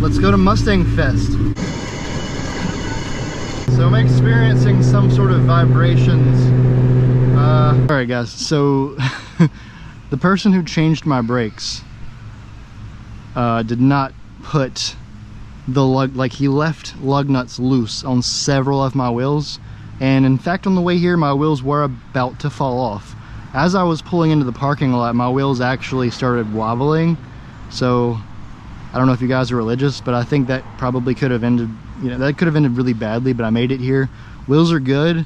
let's go to Mustang Fest. So I'm experiencing some sort of vibrations. Alright guys, so the person who changed my brakes did not put the lug, like he left lug nuts loose on several of my wheels, and in fact on the way here my wheels were about to fall off. As I was pulling into the parking lot, my wheels actually started wobbling. So I don't know if you guys are religious, but I think that probably could have ended, you know, that could have ended really badly, but I made it here. Wheels are good.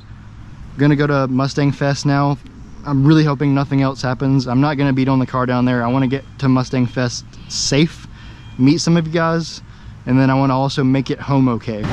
Gonna go to Mustang Fest now. I'm really hoping nothing else happens. I'm not gonna beat on the car down there. I want to get to Mustang Fest safe, meet some of you guys, and then I want to also make it home okay.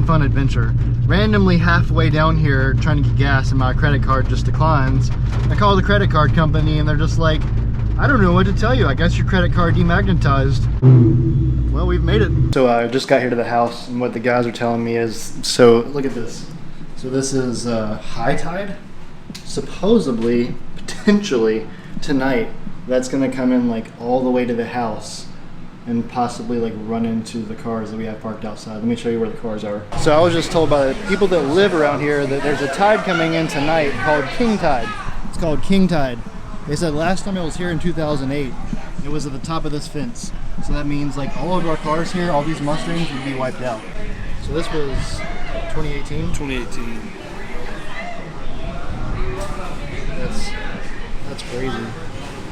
Fun adventure. Randomly halfway down here trying to get gas and my credit card just declines. I call the credit card company and they're just like, I don't know what to tell you. I guess your credit card demagnetized. Well, we've made it. So I just got here to the house and what the guys are telling me is, so look at this. So this is high tide. Supposedly, potentially tonight, that's gonna come in like all the way to the house and possibly like run into the cars that we have parked outside. Let me show you where the cars are. So I was just told by the people that live around here that there's a tide coming in tonight called King Tide. It's called King Tide. They said last time it was here in 2008, it was at the top of this fence. So that means like all of our cars here, all these Mustangs would be wiped out. So this was 2018? 2018. That's crazy.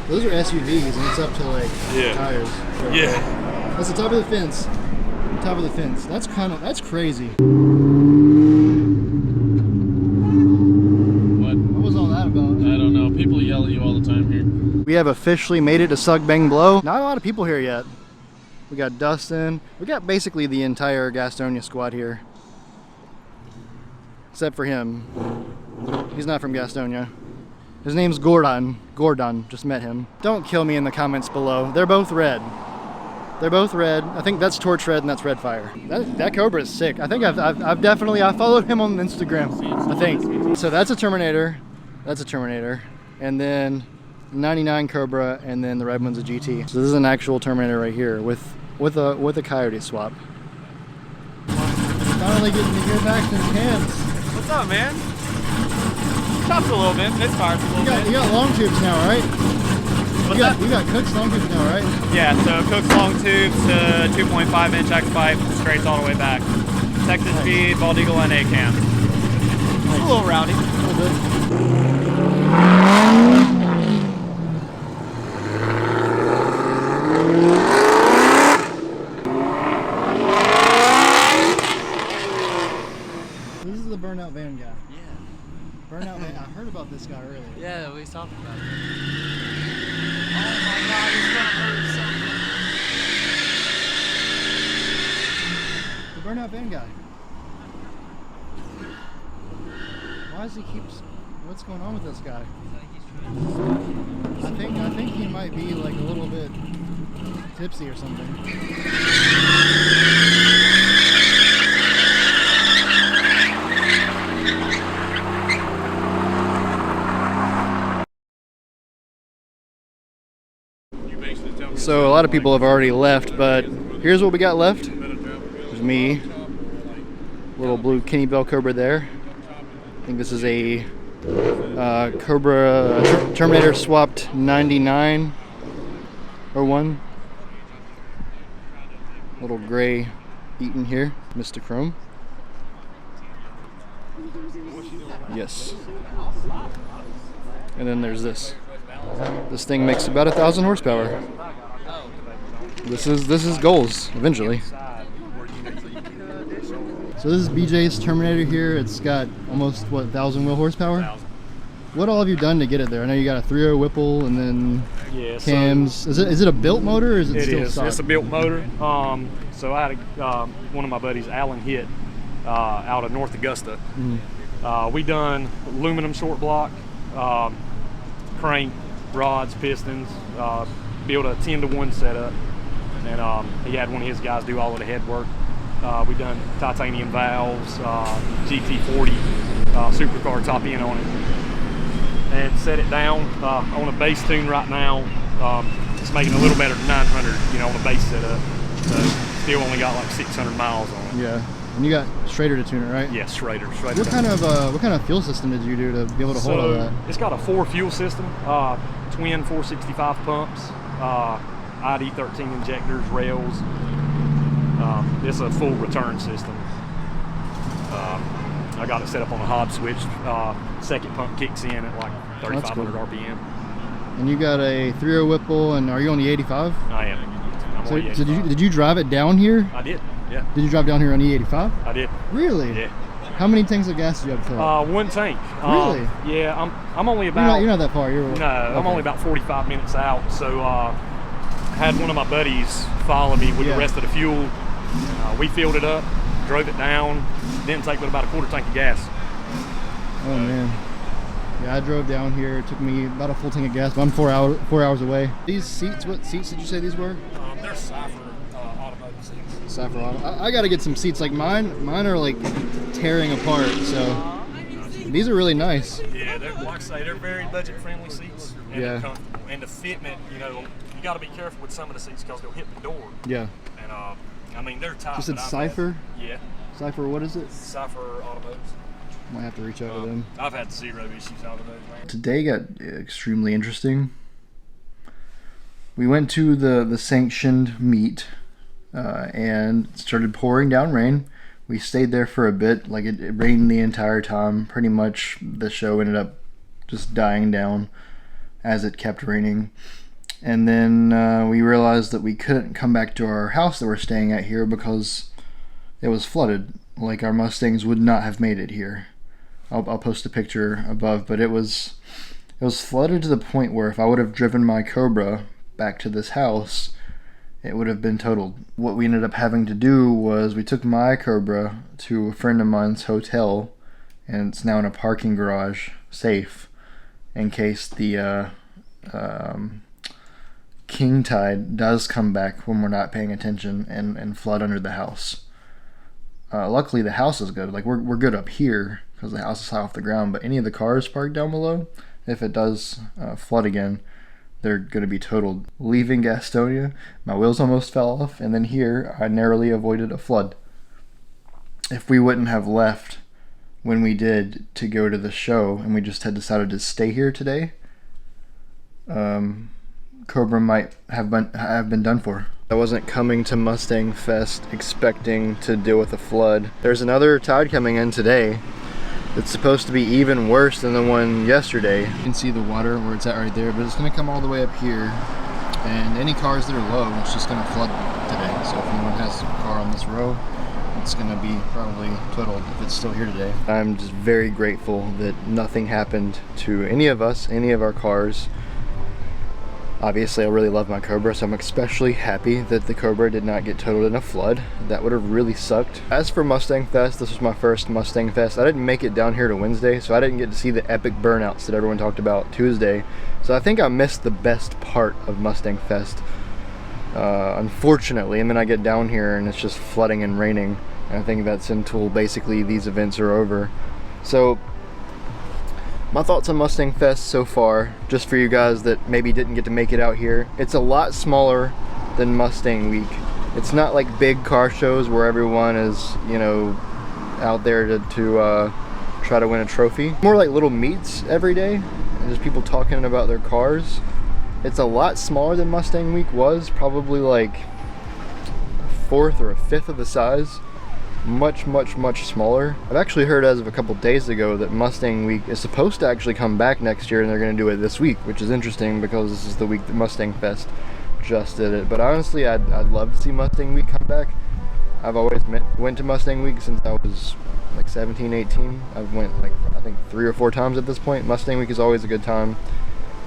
Those are SUVs and it's up to like tires. Yeah. That's the top of the fence. Top of the fence. That's crazy. What was all that about? I don't know. People yell at you all the time here. We have officially made it to Suck Bang Blow. Not a lot of people here yet. We got Dustin. We got basically the entire Gastonia squad here. Except for him. He's not from Gastonia. His name's Gordon. Gordon, just met him. Don't kill me in the comments below. They're both red. They're both red. I think that's Torch Red and that's Red Fire. That Cobra is sick. I think I've definitely, I followed him on Instagram, I think. So that's a Terminator. That's a Terminator. And then 99 Cobra, and then the red one's a GT. So this is an actual Terminator right here with a Coyote swap. Finally getting to hear Baxton's hands. What's up, man? Chops a little bit, misfires a little bit. You got long tubes now, right? You got Cook's long tubes now, right? Yeah, so Cook's long tubes to 2.5 inch X pipe, straights all the way back. Texas feed, Bald Eagle NA cam. Nice. A little rowdy. A little bit. This is the burnout van guy. Burnout Man. I heard about this guy earlier. Yeah, we talked about it. Oh my god, he's gonna hurt something. The Burnout Van guy. Why does he keep... What's going on with this guy? I think he might be like a little bit tipsy or something. So a lot of people have already left, but here's what we got left. There's me, little blue Kenny Bell Cobra there. I think this is a Cobra Terminator swapped 99 or 1. Little gray Eaton here, Mr. Chrome. Yes. And then there's this. This thing makes about 1,000 horsepower. This is goals eventually. So this is BJ's Terminator here. It's got almost what, 1,000 wheel horsepower. 1,000. What all have you done to get it there? I know you got a 3.0 Whipple and then cams. So is it a built motor or is it still stock? It's a built motor. So I had one of my buddies, Alan Hitt, out of North Augusta. Mm-hmm. We done aluminum short block, crank, rods, pistons, built a 10-to-1 setup, and he had one of his guys do all of the head work. We done titanium valves, GT40 supercar top end on it, and set it down on a base tune right now. It's making a little better than 900, you know, on the base setup. So still only got like 600 miles on it. Yeah. And you got Schrader to tune it, right? Yeah, Schrader. What kind of fuel system did you do to be able to hold all that? It's got a 4 fuel system, twin 465 pumps, ID13 injectors, rails. It's a full return system. I got it set up on a Hobbs switch. Second pump kicks in at like 3,500 cool. RPM. And you got a 3.0 Whipple, and are you on the 85? I am. I'm So on the 85. did you drive it down here? I did. Yeah. Did you drive down here on E85? I did. Really? Yeah. How many tanks of gas did you have to fill up? One tank. Really? Yeah. I'm only about. You're not that far. No, I'm only about 45 minutes out. So I had one of my buddies follow me with the rest of the fuel. We filled it up, drove it down, didn't take but about a quarter tank of gas. Oh man. Yeah, I drove down here. It took me about a full tank of gas, but I'm 4 hours away. These seats, what seats did you say these were? They're Cypher automotive seats. Cypher Auto. I got to get some seats like mine. Mine are like tearing apart. So these are really nice. Yeah, like I say, they're very budget-friendly seats. And they're comfortable. And the fitment, you know, you got to be careful with some of the seats because they'll hit the door. Yeah. And I mean, they're tight. You said Cypher? Yeah. Cypher, what is it? Cypher automotives. Might have to reach out to them. I've had 0 issues out of those, man. Today got extremely interesting. We went to the sanctioned meet and it started pouring down rain. We stayed there for a bit, like it rained the entire time. Pretty much the show ended up just dying down as it kept raining. And then we realized that we couldn't come back to our house that we're staying at here because it was flooded. Like our Mustangs would not have made it here. I'll post a picture above, but it was flooded to the point where if I would have driven my Cobra back to this house, it would have been totaled. What we ended up having to do was we took my Cobra to a friend of mine's hotel, and it's now in a parking garage, safe, in case the king tide does come back when we're not paying attention and flood under the house. Luckily the house is good. Like we're good up here because the house is high off the ground, but any of the cars parked down below, if it does flood again, they're going to be totaled. Leaving Gastonia, my wheels almost fell off, and then here I narrowly avoided a flood. If we wouldn't have left when we did to go to the show and we just had decided to stay here today, Cobra might have been done for. I wasn't coming to Mustang Fest expecting to deal with a flood. There's another tide coming in today. It's supposed to be even worse than the one yesterday. You can see the water where it's at right there, but it's going to come all the way up here. And any cars that are low, it's just going to flood today. So if anyone has a car on this row, it's going to be probably totaled if it's still here today. I'm just very grateful that nothing happened to any of us, any of our cars. Obviously, I really love my Cobra, so I'm especially happy that the Cobra did not get totaled in a flood. That would have really sucked. As for Mustang Fest, this was my first Mustang Fest. I didn't make it down here to Wednesday, so I didn't get to see the epic burnouts that everyone talked about Tuesday. So I think I missed the best part of Mustang Fest, unfortunately. And then I get down here and it's just flooding and raining. And I think that's until basically these events are over. So my thoughts on Mustang Fest so far, just for you guys that maybe didn't get to make it out here. It's a lot smaller than Mustang Week. It's not like big car shows where everyone is, you know, out there to try to win a trophy. More like little meets every day, and just people talking about their cars. It's a lot smaller than Mustang Week was, probably like a fourth or a fifth of the size. Much smaller. I've actually heard as of a couple days ago that Mustang Week is supposed to actually come back next year, and they're going to do it this week, which is interesting because this is the week that Mustang Fest just did it. But honestly, I'd love to see Mustang Week come back. I've always went to Mustang Week since I was like 17, 18. I've went like I think 3 or 4 times at this point. Mustang Week is always a good time.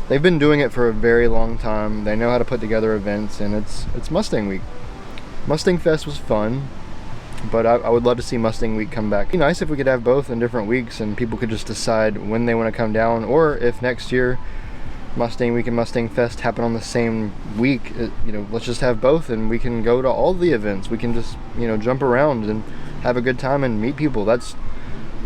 They've been doing it for a very long time. They know how to put together events, and it's Mustang Week. Mustang Fest was fun. But I would love to see Mustang Week come back. It'd be nice if we could have both in different weeks and people could just decide when they want to come down, or if next year Mustang Week and Mustang Fest happen on the same week, you know, let's just have both and we can go to all the events. We can just, you know, jump around and have a good time and meet people. That's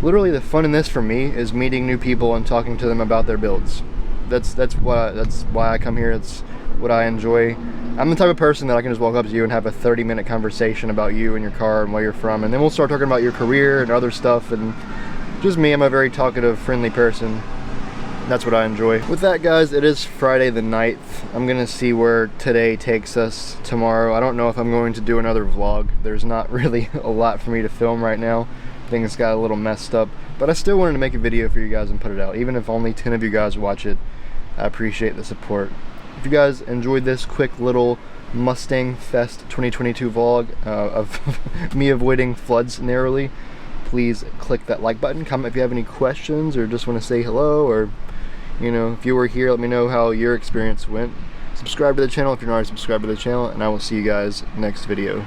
literally the fun in this for me, is meeting new people and talking to them about their builds. That's why I come here. It's what I enjoy. I'm the type of person that I can just walk up to you and have a 30-minute conversation about you and your car and where you're from, and then we'll start talking about your career and other stuff. And just me, I'm a very talkative, friendly person. That's what I enjoy. With that, guys, it is Friday the 9th. I'm gonna see where today takes us tomorrow. I don't know if I'm going to do another vlog. There's not really a lot for me to film right now. Things got a little messed up, but I still wanted to make a video for you guys and put it out. Even if only 10 of you guys watch it, I appreciate the support. If you guys enjoyed this quick little Mustang Fest 2022 vlog of me avoiding floods narrowly, please click that like button. Comment if you have any questions or just want to say hello, or, you know, if you were here, let me know how your experience went. Subscribe to the channel if you're not already subscribed to the channel, and I will see you guys next video.